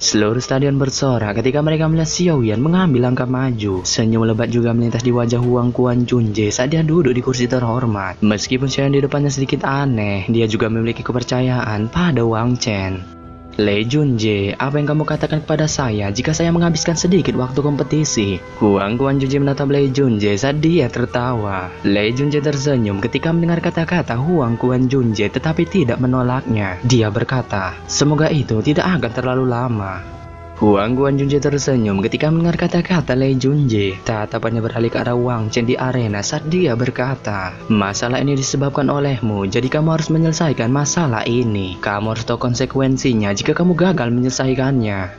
Seluruh stadion bersorak ketika mereka melihat Xiao Yan mengambil langkah maju. Senyum lebat juga melintas di wajah Huang Kuan-junje saat dia duduk di kursi terhormat. Meskipun Xiao Yan di depannya sedikit aneh, dia juga memiliki kepercayaan pada Wang Chen. Lei Junje, apa yang kamu katakan kepada saya jika saya menghabiskan sedikit waktu kompetisi? Huang Kuan-junje menatap Lei Junje saat dia tertawa. Lei Junje tersenyum ketika mendengar kata-kata Huang Kuan-junje tetapi tidak menolaknya. Dia berkata, semoga itu tidak akan terlalu lama. Huang Kuan-junje tersenyum ketika mendengar kata-kata Lei Junje. Tatapannya beralih ke arah Wang Chen di arena saat dia berkata, masalah ini disebabkan olehmu, jadi kamu harus menyelesaikan masalah ini. Kamu harus tahu konsekuensinya jika kamu gagal menyelesaikannya.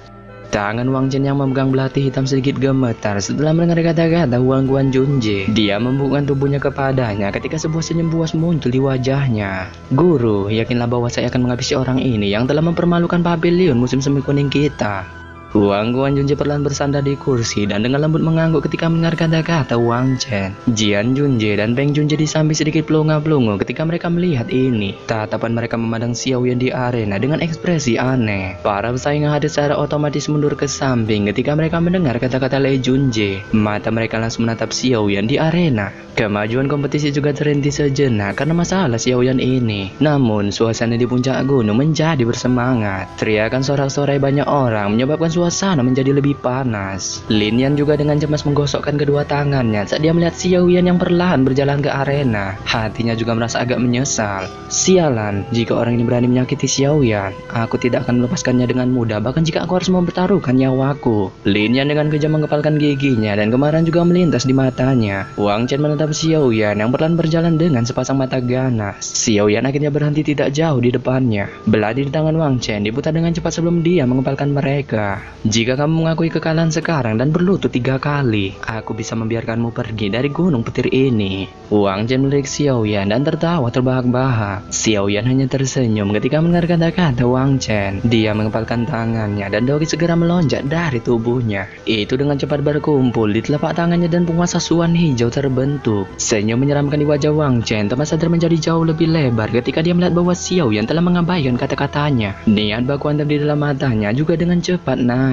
Tangan Wang Chen yang memegang belati hitam sedikit gemetar setelah mendengar kata-kata Huang Kuan-junje. Dia membungkukkan tubuhnya kepadanya ketika sebuah senyum puas muncul di wajahnya. Guru, yakinlah bahwa saya akan menghabisi orang ini yang telah mempermalukan pavilion musim semi kuning kita. Huang Kuan-junje perlahan bersandar di kursi dan dengan lembut mengangguk ketika mendengar kata-kata Wang Chen. Jian Junje dan Peng Junje di samping sedikit pelongo-pelongo ketika mereka melihat ini. Tatapan mereka memandang Xiao Yan di arena dengan ekspresi aneh. Para pesaing yang hadir secara otomatis mundur ke samping ketika mereka mendengar kata-kata Lei Junje. Mata mereka langsung menatap Xiao Yan di arena. Kemajuan kompetisi juga terhenti sejenak karena masalah Xiao Yan ini. Namun suasana di puncak gunung menjadi bersemangat. Teriakan sorak-sorai banyak orang menyebabkan suasana menjadi lebih panas. Lin Yan juga dengan cemas menggosokkan kedua tangannya saat dia melihat Xiao Yan yang perlahan berjalan ke arena. Hatinya juga merasa agak menyesal. Sialan, jika orang ini berani menyakiti Xiao Yan, aku tidak akan melepaskannya dengan mudah, bahkan jika aku harus mempertaruhkan nyawaku. Lin Yan dengan kejam mengepalkan giginya dan kemarahan juga melintas di matanya. Wang Chen menatap Xiao Yan yang perlahan berjalan dengan sepasang mata ganas. Xiao Yan akhirnya berhenti tidak jauh di depannya. Belati di tangan Wang Chen diputar dengan cepat sebelum dia mengepalkan mereka. Jika kamu mengakui kekalahan sekarang dan berlutut 3 kali, aku bisa membiarkanmu pergi dari gunung petir ini. Wang Chen melirik Xiao Yan dan tertawa terbahak-bahak. Xiao Yan hanya tersenyum ketika mendengar kata-kata Wang Chen. Dia mengepalkan tangannya dan Dogi segera melonjak dari tubuhnya. Itu dengan cepat berkumpul di telapak tangannya dan penguasa Suan hijau terbentuk. Senyum menyeramkan di wajah Wang Chen tempat sadar menjadi jauh lebih lebar ketika dia melihat bahwa Xiao Yan telah mengabaikan kata-katanya. Niat baku hantam di dalam matanya juga dengan cepat naik.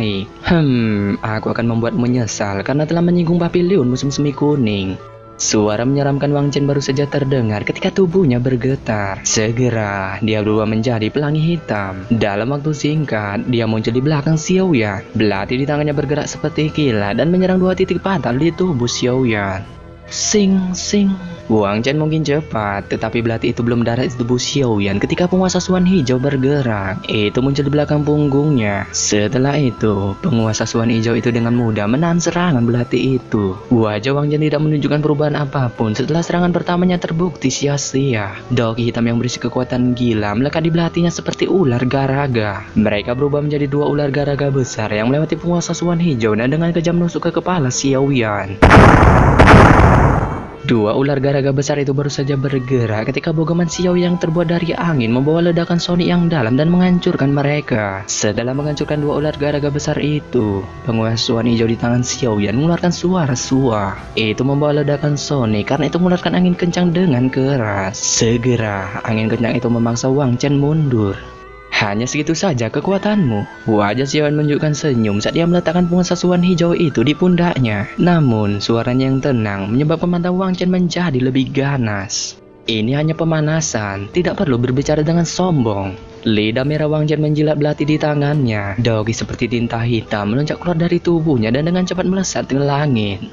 Aku akan membuat menyesal karena telah menyinggung pavilion musim semi kuning. Suara menyeramkan Wang Chen baru saja terdengar ketika tubuhnya bergetar. Segera, dia berubah menjadi pelangi hitam. Dalam waktu singkat, dia muncul di belakang Xiao Yan. Belati di tangannya bergerak seperti kilat dan menyerang 2 titik fatal di tubuh Xiao Yan. Sing, sing. Wang Chen mungkin cepat, tetapi belati itu belum mendarat di tubuh Xiao Yan ketika penguasa Suan hijau bergerak. Itu muncul di belakang punggungnya. Setelah itu, penguasa Suan hijau itu dengan mudah menahan serangan belati itu. Wajah Wang Chen tidak menunjukkan perubahan apapun setelah serangan pertamanya terbukti sia-sia. Doki hitam yang berisi kekuatan gila melekat di belatinya seperti ular garaga. Mereka berubah menjadi 2 ular garaga besar yang melewati penguasa Suan hijau dan dengan kejam menusuk ke kepala Xiao Yan. 2 ular garaga besar itu baru saja bergerak ketika bogoman Xiao yang terbuat dari angin membawa ledakan sonic yang dalam dan menghancurkan mereka. Setelah menghancurkan 2 ular garaga besar itu, penguasa Suan hijau di tangan Xiao Yan mengeluarkan suara sua. Itu membawa ledakan sonic karena itu mengeluarkan angin kencang dengan keras. Segera, angin kencang itu memaksa Wang Chen mundur. Hanya segitu saja kekuatanmu. Wajah Xiao Yan menunjukkan senyum saat dia meletakkan penguasa Suan hijau itu di pundaknya. Namun suaranya yang tenang menyebabkan mata Wang Chen menjadi lebih ganas. Ini hanya pemanasan, tidak perlu berbicara dengan sombong. Lidah merah Wang Chen menjilat belati di tangannya. Dogi seperti tinta hitam melonjak keluar dari tubuhnya dan dengan cepat melesat ke langit.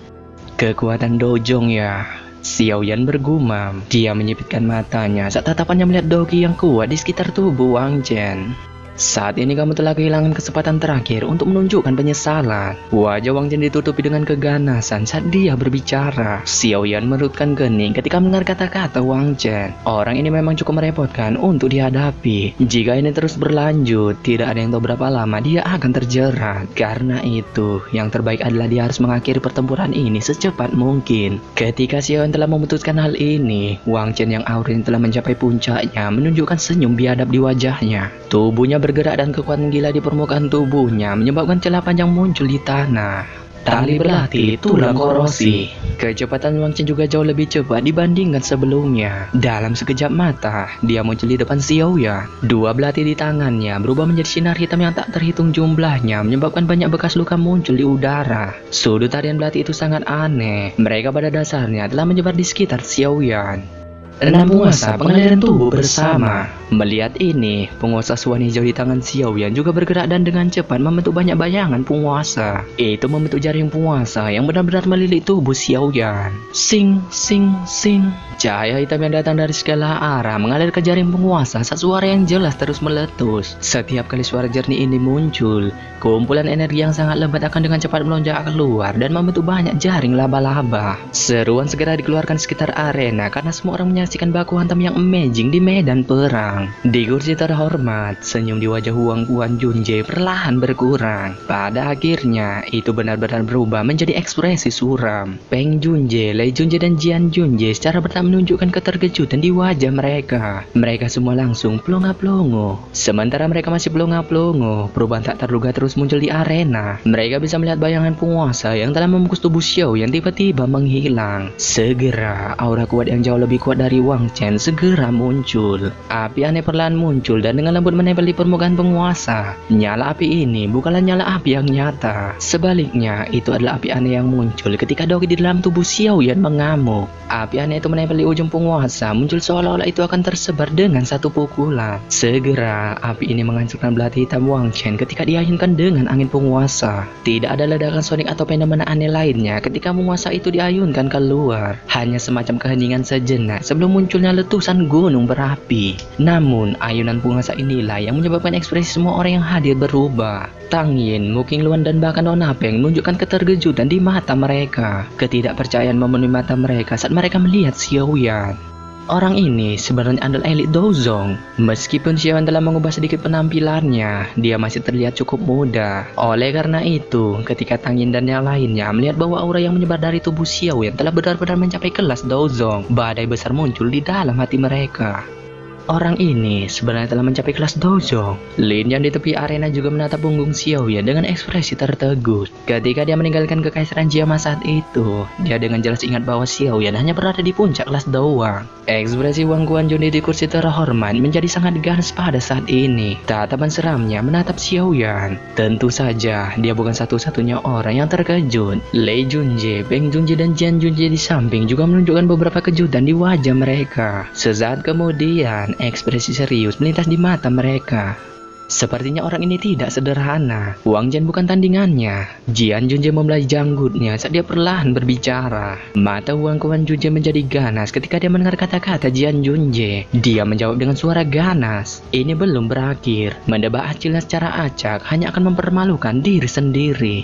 Kekuatan Dojong ya. Xiao Yan bergumam. Dia menyipitkan matanya saat tatapannya melihat Dogi yang kuat di sekitar tubuh Wang Chen. Saat ini kamu telah kehilangan kesempatan terakhir untuk menunjukkan penyesalan. Wajah Wang Chen ditutupi dengan keganasan saat dia berbicara. Xiao Yan merutkan kening ketika mendengar kata-kata Wang Chen. Orang ini memang cukup merepotkan untuk dihadapi. Jika ini terus berlanjut, tidak ada yang tahu berapa lama dia akan terjerat. Karena itu, yang terbaik adalah dia harus mengakhiri pertempuran ini secepat mungkin. Ketika Xiao Yan telah memutuskan hal ini, Wang Chen yang aurin telah mencapai puncaknya menunjukkan senyum biadab di wajahnya. Tubuhnya bergerak dan kekuatan gila di permukaan tubuhnya menyebabkan celah panjang muncul di tanah. tali berlatih, tulang korosi. Kecepatan Wang Chen juga jauh lebih cepat dibandingkan sebelumnya. Dalam sekejap mata, dia muncul di depan Xiao Yan. Dua belati di tangannya berubah menjadi sinar hitam yang tak terhitung jumlahnya, menyebabkan banyak bekas luka muncul di udara. Sudut tarian belati itu sangat aneh. Mereka pada dasarnya telah menyebar di sekitar Xiao Yan. 6 penguasa pengaliran tubuh bersama. Melihat ini, penguasa Suan hijau di tangan Xiao Yan juga bergerak dan dengan cepat membentuk banyak bayangan penguasa. Itu membentuk jaring penguasa yang benar-benar melilit tubuh Xiao Yan. Sing, sing, sing. Cahaya hitam yang datang dari segala arah mengalir ke jaring penguasa saat suara yang jelas terus meletus. Setiap kali suara jernih ini muncul, kumpulan energi yang sangat lebat akan dengan cepat melonjak keluar dan membentuk banyak jaring laba-laba. Seruan segera dikeluarkan sekitar arena karena semua orang menyaksikan baku hantam yang amazing di medan perang. Di kursi terhormat, senyum di wajah Huang Quan Junje perlahan berkurang. Pada akhirnya, itu benar-benar berubah menjadi ekspresi suram. Peng Junje, Lei Junje, dan Jian Junje secara bertahap menunjukkan keterkejutan di wajah mereka. Mereka semua langsung pelongo-pelongo. Sementara mereka masih pelongo-pelongo, perubahan tak terduga terus muncul di arena. Mereka bisa melihat bayangan penguasa yang telah membungkus tubuh Xiao yang tiba-tiba menghilang. Segera, aura kuat yang jauh lebih kuat dari Wang Chen segera muncul. Api aneh perlahan muncul dan dengan lembut menempel di permukaan penguasa. Nyala api ini bukanlah nyala api yang nyata. Sebaliknya, itu adalah api aneh yang muncul ketika dogi di dalam tubuh Xiao Yan mengamuk. Api aneh itu menempel di ujung penguasa, muncul seolah-olah itu akan tersebar dengan satu pukulan. Segera, api ini menghancurkan belati hitam Wang Chen ketika diayunkan dengan angin penguasa. Tidak ada ledakan sonik atau fenomena aneh lainnya ketika penguasa itu diayunkan keluar. Hanya semacam keheningan sejenak sebelum munculnya letusan gunung berapi. Namun, ayunan penguasa inilah yang menyebabkan ekspresi semua orang yang hadir berubah. Tang Yin, Mu Qingluan, dan bahkan Nona Peng menunjukkan keterkejutan di mata mereka. Ketidakpercayaan memenuhi mata mereka saat mereka melihat Xiao Yan. Orang ini sebenarnya adalah elit Dozong. Meskipun Xiao Yan telah mengubah sedikit penampilannya, dia masih terlihat cukup muda. Oleh karena itu, ketika Tang Yin dan yang lainnya melihat bahwa aura yang menyebar dari tubuh Xiao Yan telah benar-benar mencapai kelas Dozong, badai besar muncul di dalam hati mereka. Orang ini sebenarnya telah mencapai kelas Dozong. Lin yang di tepi arena juga menatap punggung Xiao Yan dengan ekspresi tertegun. Ketika dia meninggalkan kekaisaran Jiama saat itu, dia dengan jelas ingat bahwa Xiao Yan hanya berada di puncak kelas doang. Ekspresi Wang Quan Junje di kursi terhormat menjadi sangat ganas pada saat ini. Tatapan seramnya menatap Xiao Yan. Tentu saja, dia bukan satu-satunya orang yang terkejut. Lei Junje, Peng Junje, dan Jian Junje di samping juga menunjukkan beberapa kejutan di wajah mereka. Sesaat kemudian, ekspresi serius melintas di mata mereka. Sepertinya orang ini tidak sederhana. Wang Chen bukan tandingannya. Jian Junje memulai janggutnya saat dia perlahan berbicara. Mata Huang Quan Junje menjadi ganas ketika dia mendengar kata-kata Jian Junje. Dia menjawab dengan suara ganas. Ini belum berakhir. Mendebak hasilnya secara acak hanya akan mempermalukan diri sendiri.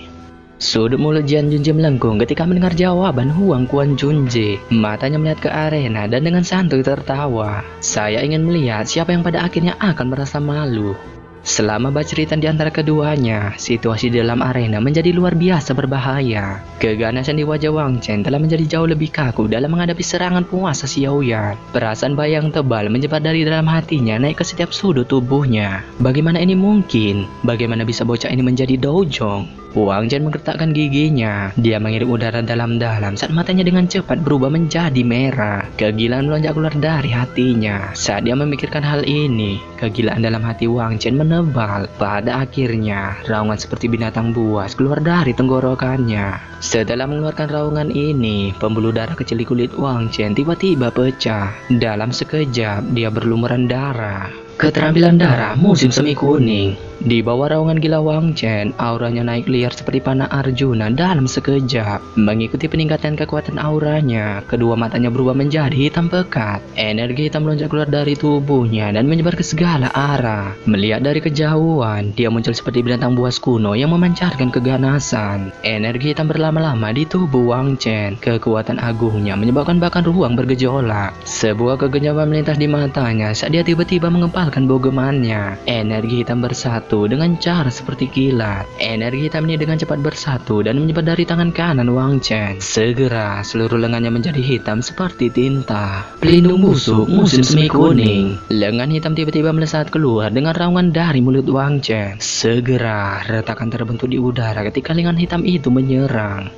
Sudut mulut Jian Junje melengkung ketika mendengar jawaban Huang Quan Junje. Matanya melihat ke arena dan dengan santai tertawa. Saya ingin melihat siapa yang pada akhirnya akan merasa malu. Selama baceritan di antara keduanya, situasi di dalam arena menjadi luar biasa berbahaya. Keganasan di wajah Wang Chen telah menjadi jauh lebih kaku dalam menghadapi serangan penguasa Xiao Yan. Perasaan bayang tebal menyebar dari dalam hatinya naik ke setiap sudut tubuhnya. Bagaimana ini mungkin? Bagaimana bisa bocah ini menjadi Dojong? Wang Chen menggertakkan giginya. Dia mengirim udara dalam-dalam saat matanya dengan cepat berubah menjadi merah. Kegilaan melonjak keluar dari hatinya. Saat dia memikirkan hal ini, kegilaan dalam hati Wang Chen menebal. Pada akhirnya, raungan seperti binatang buas keluar dari tenggorokannya. Setelah mengeluarkan raungan ini, pembuluh darah kecil di kulit Wang Chen tiba-tiba pecah. Dalam sekejap, dia berlumuran darah. Keterampilan darah musim semi kuning. Di bawah raungan gila Wang Chen, auranya naik liar seperti panah Arjuna dalam sekejap. Mengikuti peningkatan kekuatan auranya, kedua matanya berubah menjadi hitam pekat. Energi hitam melonjak keluar dari tubuhnya dan menyebar ke segala arah. Melihat dari kejauhan, dia muncul seperti binatang buas kuno yang memancarkan keganasan. Energi hitam berlama-lama di tubuh Wang Chen. Kekuatan agungnya menyebabkan bahkan ruang bergejolak. Sebuah kegenyapan melintas di matanya saat dia tiba-tiba mengepal mengeluarkan bogemannya. Energi hitam bersatu dengan cara seperti kilat. Energi hitam ini dengan cepat bersatu dan menyebar dari tangan kanan Wang Chen. Segera seluruh lengannya menjadi hitam seperti tinta. Pelindung busuk musim semi kuning. Lengan hitam tiba-tiba melesat keluar dengan raungan dari mulut Wang Chen. Segera retakan terbentuk di udara ketika lengan hitam itu menyerang.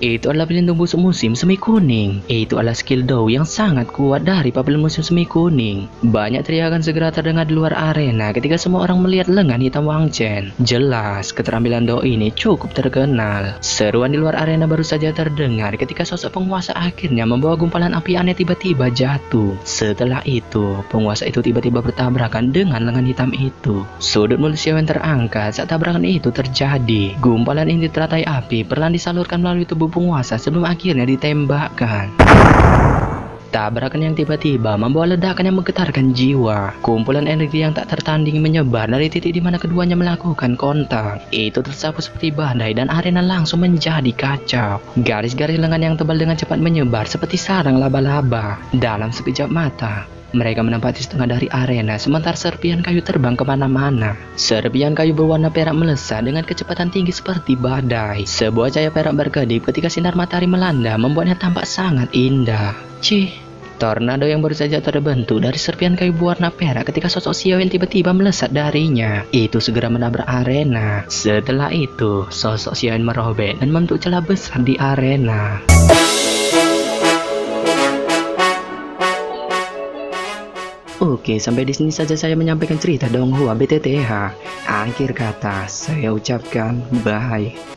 Itu adalah pelindung busuk musim semi kuning. Itu adalah skill Dou yang sangat kuat dari pabelan musim semi kuning. Banyak teriakan segera terdengar di luar arena ketika semua orang melihat lengan hitam Wang Chen. Jelas, keterampilan Dou ini cukup terkenal. Seruan di luar arena baru saja terdengar ketika sosok penguasa akhirnya membawa gumpalan api aneh tiba-tiba jatuh. Setelah itu, penguasa itu tiba-tiba bertabrakan dengan lengan hitam itu. Sudut mulut Xiaoyan terangkat saat tabrakan itu terjadi. Gumpalan inti teratai api perlahan disalurkan melalui tubuh penguasa sebelum akhirnya ditembakkan. Tabrakan yang tiba-tiba membawa ledakan yang menggetarkan jiwa. Kumpulan energi yang tak tertandingi menyebar dari titik di mana keduanya melakukan kontak. Itu tersapu seperti badai dan arena langsung menjadi kacau. Garis-garis lengan yang tebal dengan cepat menyebar seperti sarang laba-laba. Dalam sekejap mata, mereka menempati setengah dari arena, sementara serpian kayu terbang kemana-mana. Serpian kayu berwarna perak melesat dengan kecepatan tinggi seperti badai. Sebuah cahaya perak berkedip ketika sinar matahari melanda, membuatnya tampak sangat indah. Tornado yang baru saja terbentuk dari serpian kayu berwarna perak ketika sosok Xiaoyan tiba-tiba melesat darinya. Itu segera menabrak arena. Setelah itu, sosok Xiaoyan merobek dan membentuk celah besar di arena. Oke, sampai di sini saja saya menyampaikan cerita Donghua BTTH. Akhir kata, saya ucapkan bye.